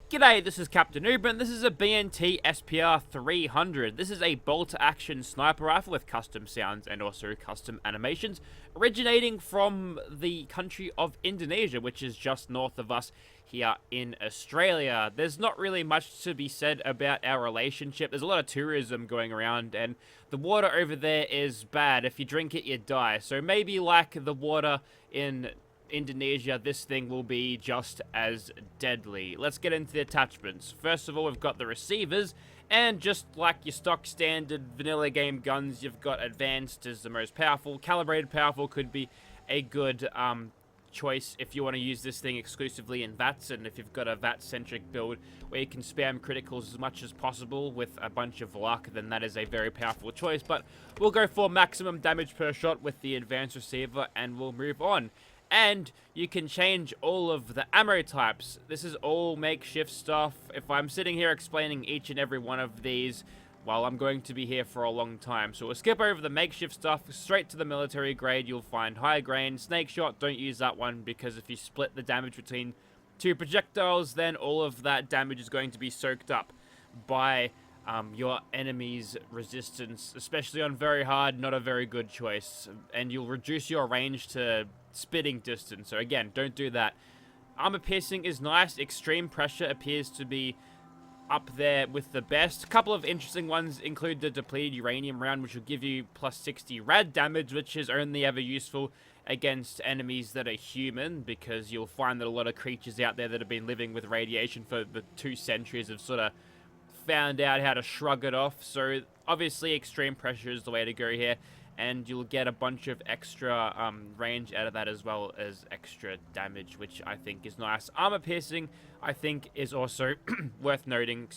G'day, this is Captainoob, and this is a BNT SPR 300. This is a bolt-action sniper rifle with custom sounds and also custom animations, originating from the country of Indonesia, which is just north of us here in Australia. There's not really much to be said about our relationship. There's a lot of tourism going around, and the water over there is bad. If you drink it, you die. So maybe like the water in Indonesia, this thing will be just as deadly. Let's get into the attachments. First of all, we've got the receivers, and just like your stock standard vanilla game guns, you've got advanced as the most powerful. Calibrated powerful could be a good choice if you want to use this thing exclusively in Vats, and if you've got a Vats-centric build where you can spam criticals as much as possible with a bunch of luck, then that is a very powerful choice. But we'll go for maximum damage per shot with the advanced receiver, and we'll move on. And you can change all of the ammo types. This is all makeshift stuff. If I'm sitting here explaining each and every one of these, well, I'm going to be here for a long time. So we'll skip over the makeshift stuff, straight to the military grade. You'll find high grain, snake shot. Don't use that one because if you split the damage between two projectiles, then all of that damage is going to be soaked up by your enemy's resistance, especially on very hard. Not a very good choice, and you'll reduce your range to spitting distance. So again, don't do that. Armor piercing is nice. Extreme pressure appears to be up there with the best. A couple of interesting ones include the depleted uranium round, which will give you plus 60 rad damage, which is only ever useful against enemies that are human, because you'll find that a lot of creatures out there that have been living with radiation for the 2 centuries have sort of found out how to shrug it off. So obviously extreme pressure is the way to go here, and you'll get a bunch of extra range out of that, as well as extra damage, which I think is nice. Armor piercing, I think, is also worth noting,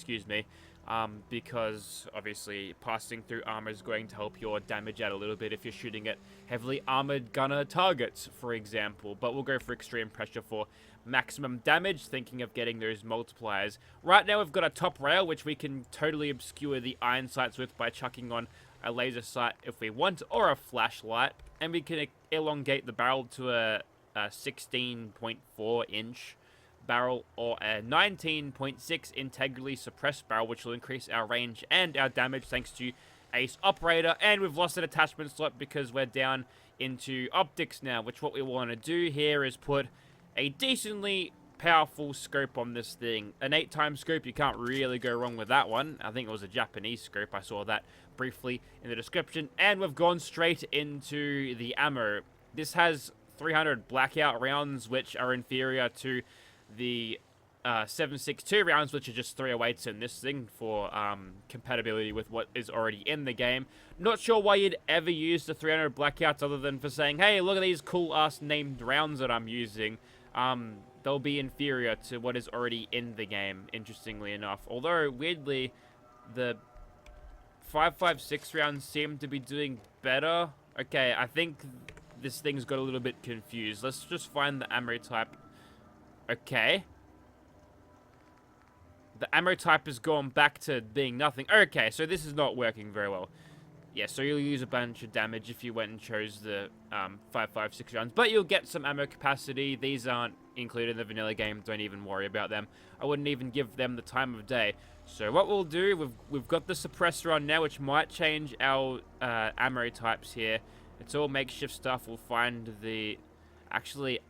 because obviously passing through armor is going to help your damage out a little bit if you're shooting at heavily armored gunner targets, for example. But we'll go for extreme pressure for maximum damage, thinking of getting those multipliers. Right now we've got a top rail, which we can totally obscure the iron sights with by chucking on a laser sight if we want, or a flashlight, and we can elongate the barrel to a 16.4 inch barrel or a 19.6 integrally suppressed barrel, which will increase our range and our damage thanks to Ace Operator. And we've lost an attachment slot because we're down into optics now, which what we want to do here is put a decently powerful scope on this thing. An 8-time scope, you can't really go wrong with that one. I think it was a Japanese scope. I saw that briefly in the description. And we've gone straight into the ammo. This has 300 blackout rounds, which are inferior to the 7.62 rounds, which are just 308s in this thing for compatibility with what is already in the game. Not sure why you'd ever use the 300 blackouts other than for saying, hey, look at these cool ass named rounds that I'm using. They'll be inferior to what is already in the game, interestingly enough. Although, weirdly, the 5.56 rounds seem to be doing better. Okay, I think this thing's got a little bit confused. Let's just find the ammo type. Okay. The ammo type has gone back to being nothing. Okay, so this is not working very well. Yeah, so you'll use a bunch of damage if you went and chose the 5.56 rounds. But you'll get some ammo capacity. These aren't included in the vanilla game. Don't even worry about them. I wouldn't even give them the time of day. So what we'll do, we've got the suppressor on now, which might change our ammo types here. It's all makeshift stuff. We'll find the... Actually,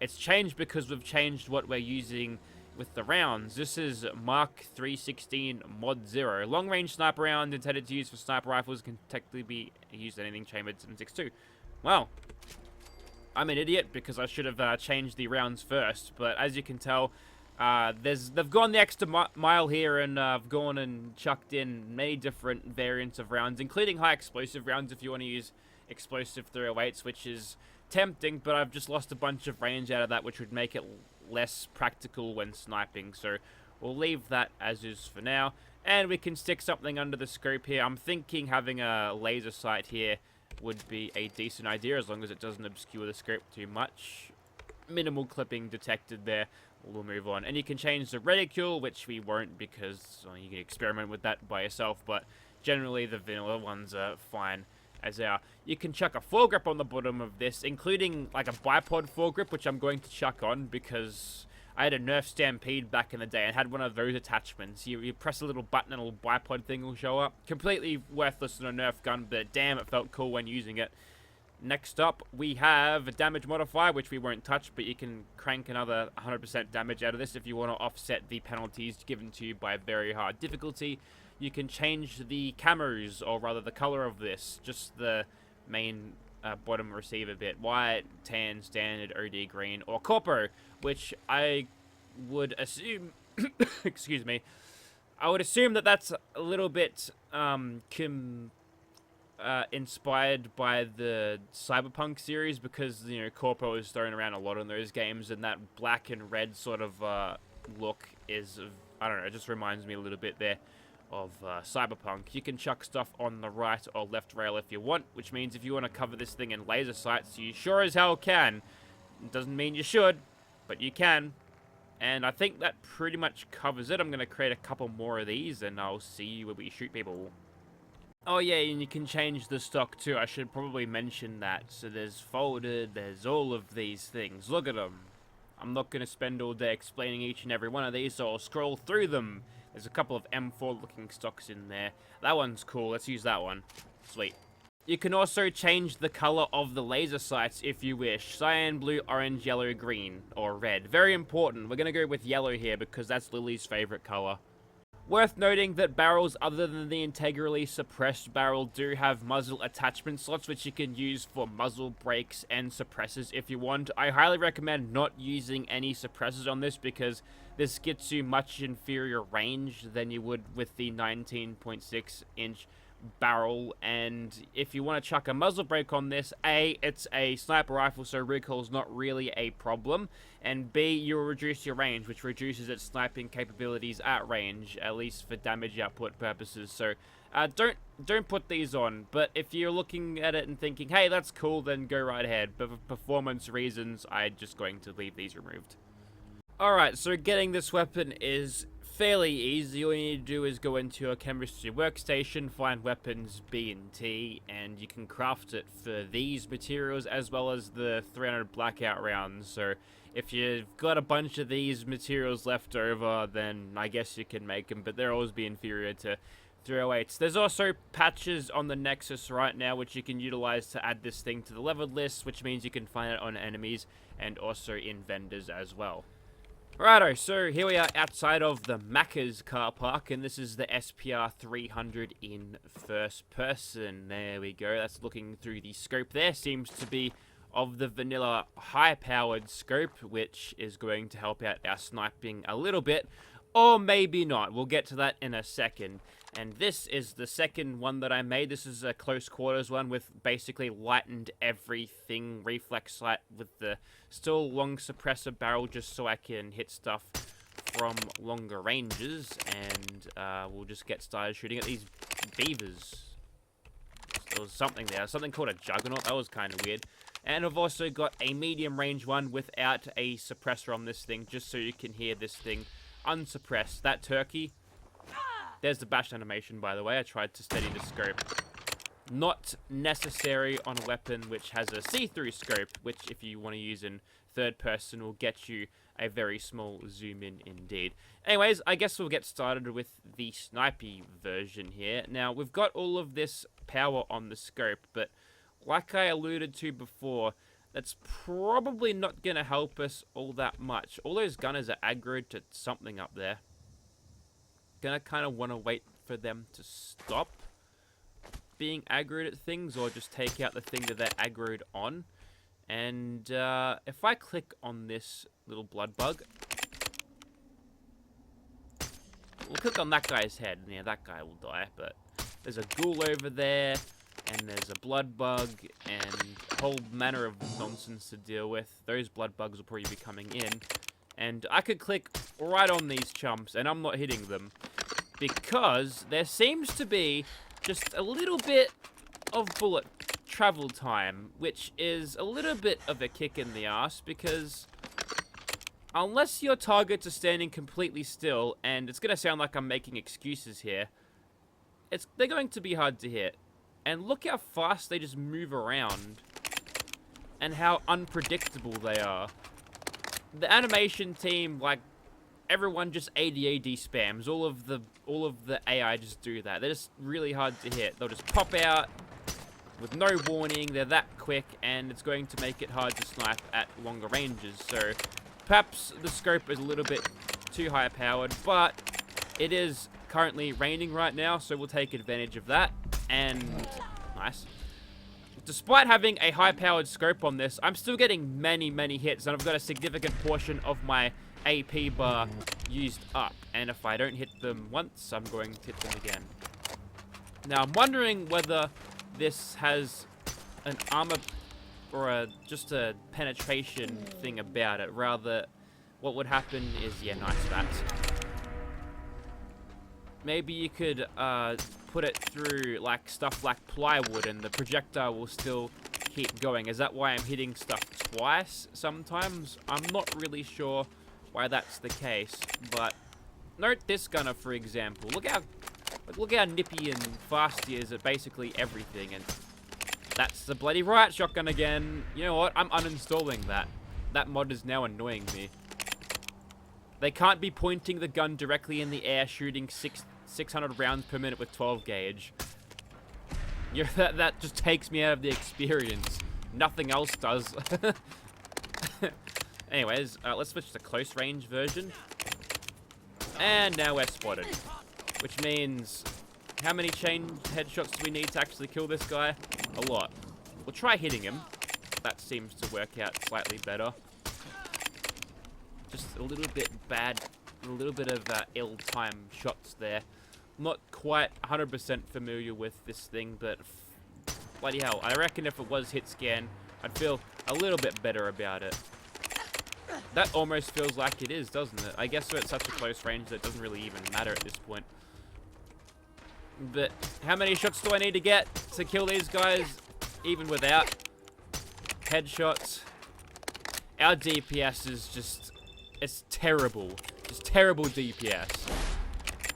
it's changed because we've changed what we're using with the rounds. This is Mark 316 Mod 0. Long-range sniper round intended to use for sniper rifles can technically be used at anything chambered 7.62. Well, I'm an idiot because I should have changed the rounds first, but as you can tell, they've gone the extra mile here, and I've gone and chucked in many different variants of rounds, including high explosive rounds if you want to use explosive 308s, which is tempting, but I've just lost a bunch of range out of that, which would make it less practical when sniping. So we'll leave that as is for now, and we can stick something under the scope here. I'm thinking having a laser sight here would be a decent idea, as long as it doesn't obscure the scope too much. Minimal clipping detected there. We'll move on. And you can change the reticule, which we won't because you can experiment with that by yourself, but generally the vanilla ones are fine as they are. You can chuck a foregrip on the bottom of this, including like a bipod foregrip, which I'm going to chuck on because I had a Nerf Stampede back in the day and had one of those attachments. You press a little button and a little bipod thing will show up. Completely worthless in a Nerf gun, but damn, it felt cool when using it. Next up, we have a damage modifier, which we won't touch, but you can crank another 100% damage out of this if you want to offset the penalties given to you by very hard difficulty. You can change the camos, or rather the color of this, just the main bottom receiver bit. White, tan, standard, OD green, or corpo, which I would assume, excuse me, I would assume that that's a little bit inspired by the Cyberpunk series, because, you know, corpo is thrown around a lot in those games, and that black and red sort of look is, I don't know, it just reminds me a little bit there of Cyberpunk. You can chuck stuff on the right or left rail if you want, which means if you want to cover this thing in laser sights, you sure as hell can. It doesn't mean you should, but you can. And I think that pretty much covers it. I'm going to create a couple more of these, and I'll see you when we shoot people. Oh yeah, and you can change the stock too. I should probably mention that. So there's folded, there's all of these things. Look at them. I'm not going to spend all day explaining each and every one of these, so I'll scroll through them. There's a couple of M4 looking stocks in there. That one's cool. Let's use that one. Sweet. You can also change the color of the laser sights if you wish. Cyan, blue, orange, yellow, green, or red. Very important. We're going to go with yellow here because that's Lily's favorite color. Worth noting that barrels other than the integrally suppressed barrel do have muzzle attachment slots, which you can use for muzzle brakes and suppressors if you want. I highly recommend not using any suppressors on this because this gets you much inferior range than you would with the 19.6-inch barrel. And if you want to chuck a muzzle brake on this, A, it's a sniper rifle, so recoil's not really a problem, and B, you'll reduce your range, which reduces its sniping capabilities at range, at least for damage output purposes. So don't put these on, but if you're looking at it and thinking, hey, that's cool, then go right ahead. But for performance reasons, I'm just going to leave these removed. Alright, so getting this weapon is fairly easy. All you need to do is go into your chemistry workstation, find weapons B and T, and you can craft it for these materials as well as the 300 blackout rounds. So if you've got a bunch of these materials left over, then I guess you can make them, but they'll always be inferior to 308s. There's also patches on the Nexus right now which you can utilize to add this thing to the leveled list, which means you can find it on enemies and also in vendors as well. Righto, so here we are outside of the Macca's car park, and this is the SPR 300 in first person. There we go, that's looking through the scope there. Seems to be of the vanilla high-powered scope, which is going to help out our sniping a little bit, or maybe not. We'll get to that in a second. And this is the second one that I made. This is a close quarters one with basically lightened everything, reflex sight with the still long suppressor barrel just so I can hit stuff from longer ranges. And we'll just get started shooting at these beavers. There was something there, something called a juggernaut. That was kind of weird. And I've also got a medium range one without a suppressor on this thing, just so you can hear this thing unsuppressed. That turkey. There's the bash animation, by the way. I tried to steady the scope. Not necessary on a weapon which has a see-through scope, which if you want to use in third person will get you a very small zoom in indeed. Anyways, I guess we'll get started with the snipey version here. Now, we've got all of this power on the scope, but like I alluded to before, that's probably not going to help us all that much. All those gunners are aggroed to something up there. Gonna kind of want to wait for them to stop being aggroed at things, or just take out the thing that they're aggroed on. And if I click on this little blood bug, we'll click on that guy's head, and yeah, that guy will die. But there's a ghoul over there, and there's a blood bug, and a whole manner of nonsense to deal with. Those blood bugs will probably be coming in. And I could click right on these chumps, and I'm not hitting them, because there seems to be just a little bit of bullet travel time, which is a little bit of a kick in the ass, because unless your targets are standing completely still, and it's going to sound like I'm making excuses here, they're going to be hard to hit. And look how fast they just move around, and how unpredictable they are. the animation team, like, everyone just AD spams. All of the AI just do that. They're just really hard to hit. They'll just pop out with no warning. They're that quick, and it's going to make it hard to snipe at longer ranges. So perhaps the scope is a little bit too high powered, but it is currently raining right now, so we'll take advantage of that. And nice. Despite having a high-powered scope on this, I'm still getting many hits, and I've got a significant portion of my AP bar used up. And if I don't hit them once, I'm going to hit them again. Now, I'm wondering whether this has an armor or just a penetration thing about it. Rather, what would happen is, yeah, nice, Vats. Maybe you could put it through like stuff like plywood and the projectile will still keep going. Is that why I'm hitting stuff twice sometimes? I'm not really sure why that's the case, but note this gunner, for example. Look how nippy and fast he is at basically everything, and that's the bloody riot shotgun again. You know what? I'm uninstalling that. That mod is now annoying me. They can't be pointing the gun directly in the air, shooting 600 rounds per minute with 12 gauge. That just takes me out of the experience. Nothing else does. Anyways, let's switch to close range version. And now we're spotted. Which means, how many chain headshots do we need to actually kill this guy? A lot. We'll try hitting him. That seems to work out slightly better. Just a little bit bad, a little bit of ill-timed shots there. Not quite 100% familiar with this thing, but bloody hell, I reckon if it was hit scan, I'd feel a little bit better about it. That almost feels like it is, doesn't it? I guess we're at such a close range that it doesn't really even matter at this point. But how many shots do I need to get to kill these guys, even without headshots? Our DPS is just, it's terrible. Just terrible DPS.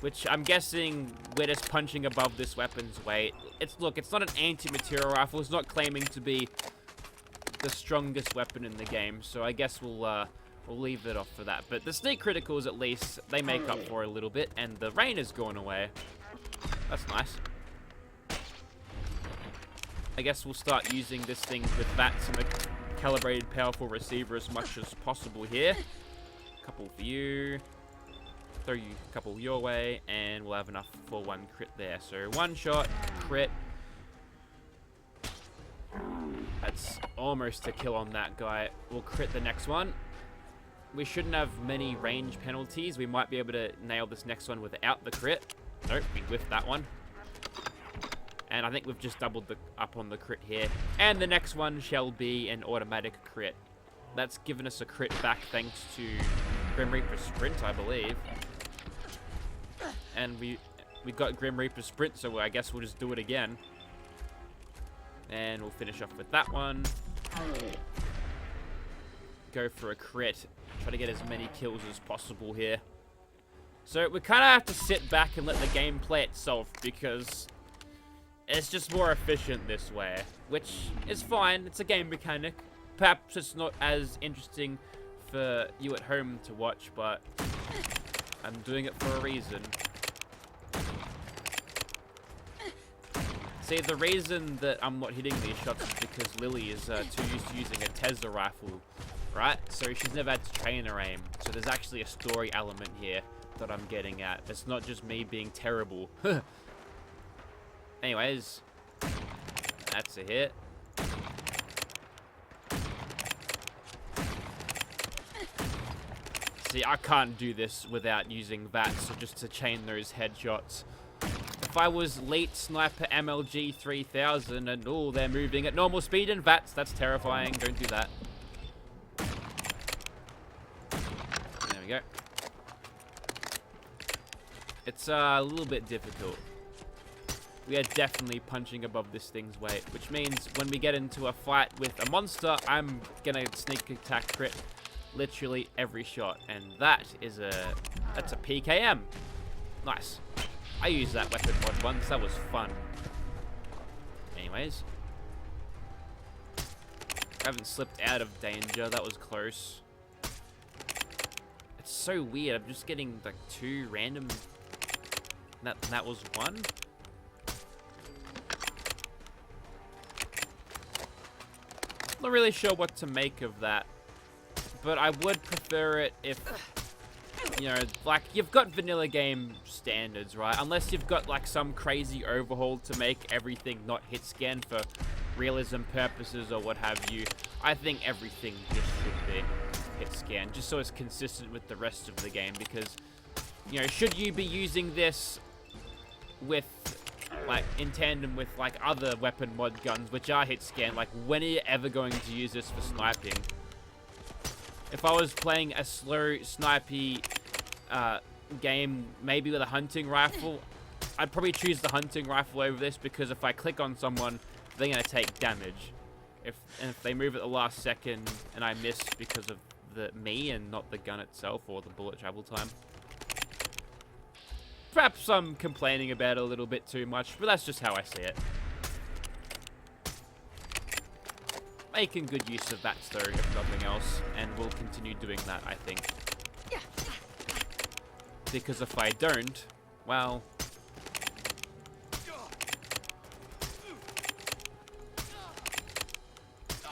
Which I'm guessing we're just punching above this weapon's weight. Look, it's not an anti-material rifle. It's not claiming to be the strongest weapon in the game. So I guess we'll leave it off for that. But the sneak criticals, at least, they make up for it a little bit. And the rain has gone away. That's nice. I guess we'll start using this thing with Vats and the calibrated powerful receiver as much as possible here. Couple for you. Throw you a couple your way, and we'll have enough for one crit there. So one shot, crit. That's almost a kill on that guy. We'll crit the next one. We shouldn't have many range penalties. We might be able to nail this next one without the crit. Nope, we whiffed that one. And I think we've just doubled up on the crit here. And the next one shall be an automatic crit. That's given us a crit back thanks to Grim Reaper Sprint, I believe. And we got Grim Reaper Sprint, so I guess we'll just do it again. And we'll finish off with that one. Go for a crit. Try to get as many kills as possible here. So we kind of have to sit back and let the game play itself, because it's just more efficient this way. Which is fine, it's a game mechanic. Perhaps it's not as interesting for you at home to watch, but I'm doing it for a reason. See, the reason that I'm not hitting these shots is because Lily is too used to using a Tesla rifle, right? So she's never had to train her aim. So there's actually a story element here that I'm getting at. It's not just me being terrible. Anyways, that's a hit. See, I can't do this without using Vats just to chain those headshots. If I was late sniper MLG 3000 and oh, they're moving at normal speed in Vats, that's terrifying. Don't do that. There we go. It's a little bit difficult. We are definitely punching above this thing's weight, which means when we get into a fight with a monster, I'm gonna sneak attack crit literally every shot, and that's a PKM. Nice. I used that weapon mod once. That was fun. Anyways, I haven't slipped out of danger. That was close. It's so weird. I'm just getting like 2 random. That was 1. Not really sure what to make of that, but I would prefer it if, you know, like, you've got vanilla game standards, right? Unless you've got like some crazy overhaul to make everything not hit scan for realism purposes or what have you. I think everything just should be hit scan, just so it's consistent with the rest of the game, because, you know, should you be using this with, like, in tandem with, like, other weapon mod guns, which are hit scan, like, when are you ever going to use this for sniping? If I was playing a slow, snipey game, maybe with a hunting rifle, I'd probably choose the hunting rifle over this, because if I click on someone, they're going to take damage. If they move at the last second and I miss because of me and not the gun itself or the bullet travel time. Perhaps I'm complaining about it a little bit too much, but that's just how I see it. Making good use of Vats though, if nothing else, and we'll continue doing that, I think. Because if I don't, well...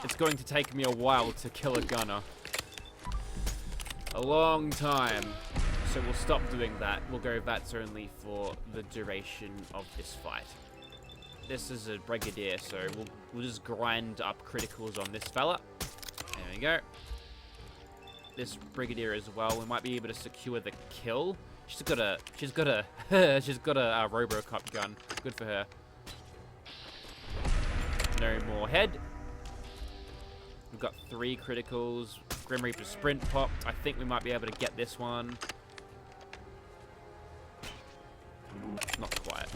it's going to take me a while to kill a gunner. A long time. So we'll stop doing that. We'll go Vats only for the duration of this fight. This is a Brigadier, so we'll just grind up criticals on this fella. There we go. This Brigadier as well. We might be able to secure the kill. She's got a Robocop gun. Good for her. No more head. We've got 3 criticals. Grim Reaper sprint popped. I think we might be able to get this one. Not quite.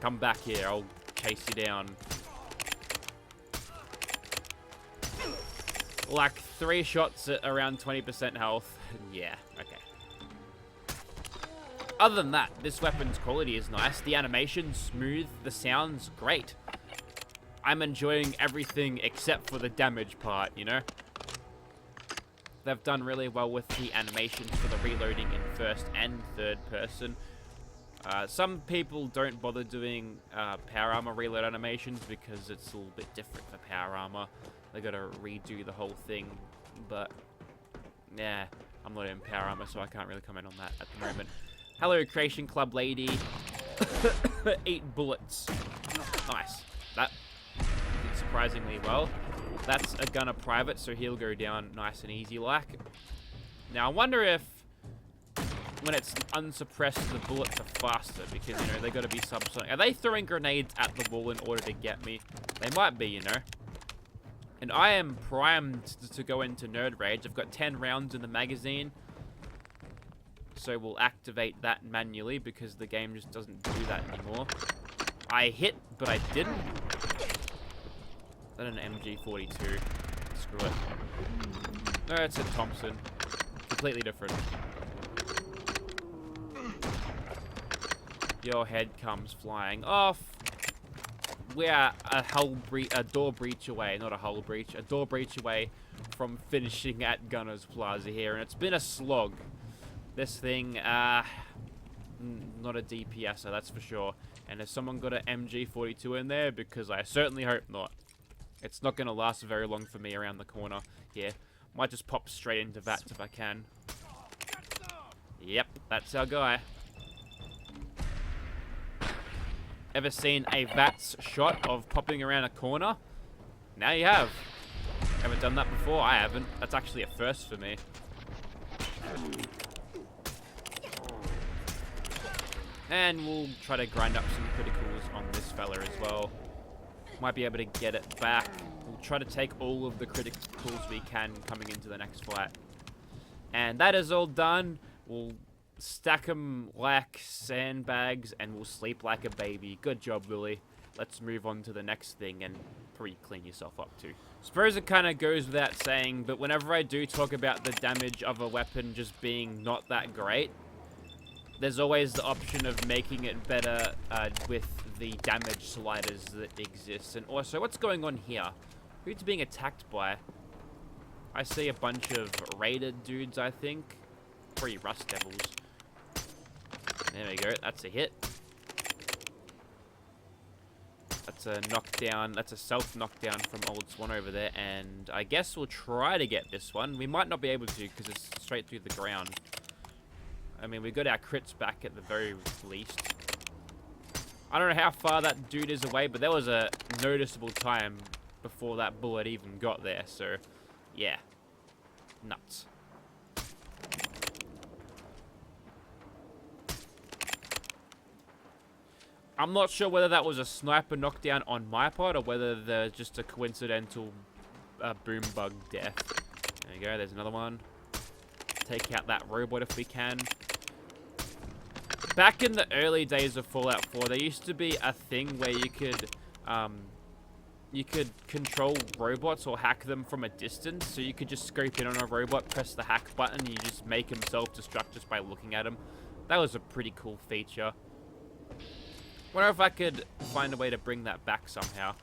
Come back here. I'll chase you down. Like 3 shots at around 20% health. Yeah, okay. Other than that, this weapon's quality is nice. The animation's smooth. The sound's great. I'm enjoying everything except for the damage part, you know? They've done really well with the animations for the reloading in first and third person. Some people don't bother doing power armor reload animations because it's a little bit different for power armor. They gotta redo the whole thing, but yeah, I'm not in power armor, so I can't really comment on that at the moment. Hello, Creation Club lady. 8 bullets. Nice. That did surprisingly well. That's a gunner private, so he'll go down nice and easy like. Now, I wonder if when it's unsuppressed, the bullets are faster, because, you know, they gotta be subsonic. Are they throwing grenades at the wall in order to get me? They might be, you know. And I am primed to go into Nerd Rage. I've got 10 rounds in the magazine. So we'll activate that manually, because the game just doesn't do that anymore. I hit, but I didn't. Is that an MG42? Screw it. No, it's a Thompson. Completely different. Your head comes flying off. We are a door breach away, not a hull breach, a door breach away from finishing at Gunner's Plaza here, and it's been a slog. This thing, not a DPSer, that's for sure. And has someone got an MG42 in there? Because I certainly hope not. It's not going to last very long for me around the corner here. Might just pop straight into Vats if I can. Yep, that's our guy. Ever seen a Vats shot of popping around a corner? Now you have. Haven't done that before? I haven't. That's actually a first for me. And we'll try to grind up some criticals on this fella as well. Might be able to get it back. We'll try to take all of the criticals we can coming into the next fight. And that is all done. We'll stack them like sandbags and we'll sleep like a baby. Good job, Willie. Let's move on to the next thing and probably clean yourself up too. Suppose it kind of goes without saying, but whenever I do talk about the damage of a weapon just being not that great, there's always the option of making it better with the damage sliders that exist. And also, what's going on here? Who's being attacked by? I see a bunch of raided dudes, I think. Probably Rust Devils. There we go. That's a hit. That's a knockdown. That's a self-knockdown from Old Swan over there. And I guess we'll try to get this one. We might not be able to because it's straight through the ground. I mean, we got our crits back at the very least. I don't know how far that dude is away, but there was a noticeable time before that bullet even got there. So, yeah. Nuts. I'm not sure whether that was a sniper knockdown on my part or whether there's just a coincidental boom bug death. There you go, there's another one. Take out that robot if we can. Back in the early days of Fallout 4, there used to be a thing where you could control robots or hack them from a distance. So you could just scope in on a robot, press the hack button, and you just make him self-destruct just by looking at him. That was a pretty cool feature. Wonder if I could find a way to bring that back somehow.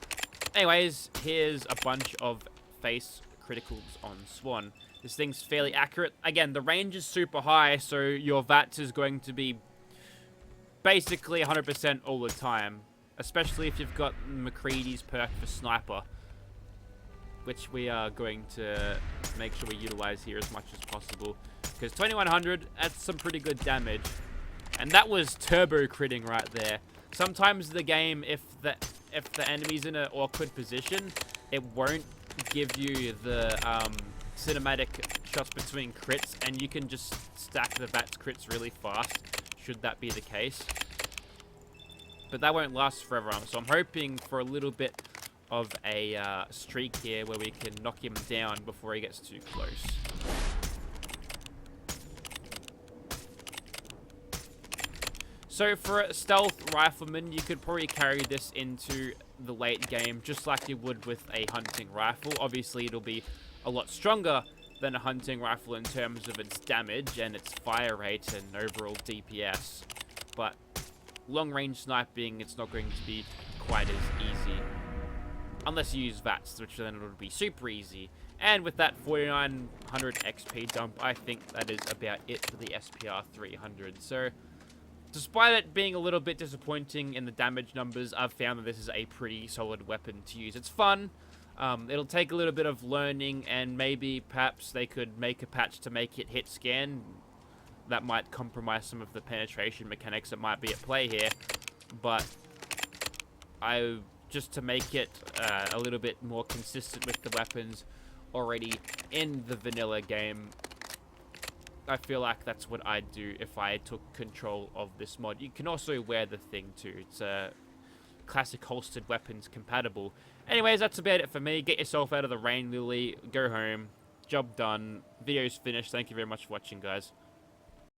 Anyways, here's a bunch of face criticals on Swan. This thing's fairly accurate. Again, the range is super high, so your Vats is going to be basically 100% all the time. Especially if you've got McCready's perk for Sniper. Which we are going to make sure we utilize here as much as possible. Because 2100, that's some pretty good damage. And that was turbo critting right there. Sometimes the game, if the enemy's in an awkward position, it won't give you the cinematic shots between crits, and you can just stack the Vats crits really fast, should that be the case. But that won't last forever, so I'm hoping for a little bit of a streak here where we can knock him down before he gets too close. So for a stealth rifleman, you could probably carry this into the late game, just like you would with a hunting rifle. Obviously, it'll be a lot stronger than a hunting rifle in terms of its damage and its fire rate and overall DPS. But long-range sniping, it's not going to be quite as easy. Unless you use Vats, which then it'll be super easy. And with that 4900 XP dump, I think that is about it for the SPR 300. So, despite it being a little bit disappointing in the damage numbers, I've found that this is a pretty solid weapon to use. It's fun. It'll take a little bit of learning, and maybe perhaps they could make a patch to make it hit scan. That might compromise some of the penetration mechanics that might be at play here. But just to make it a little bit more consistent with the weapons already in the vanilla game, I feel like that's what I'd do if I took control of this mod. You can also wear the thing too. It's a classic holstered weapons compatible. Anyways, that's about it for me. Get yourself out of the rain, Lily. Go home. Job done. Video's finished. Thank you very much for watching, guys.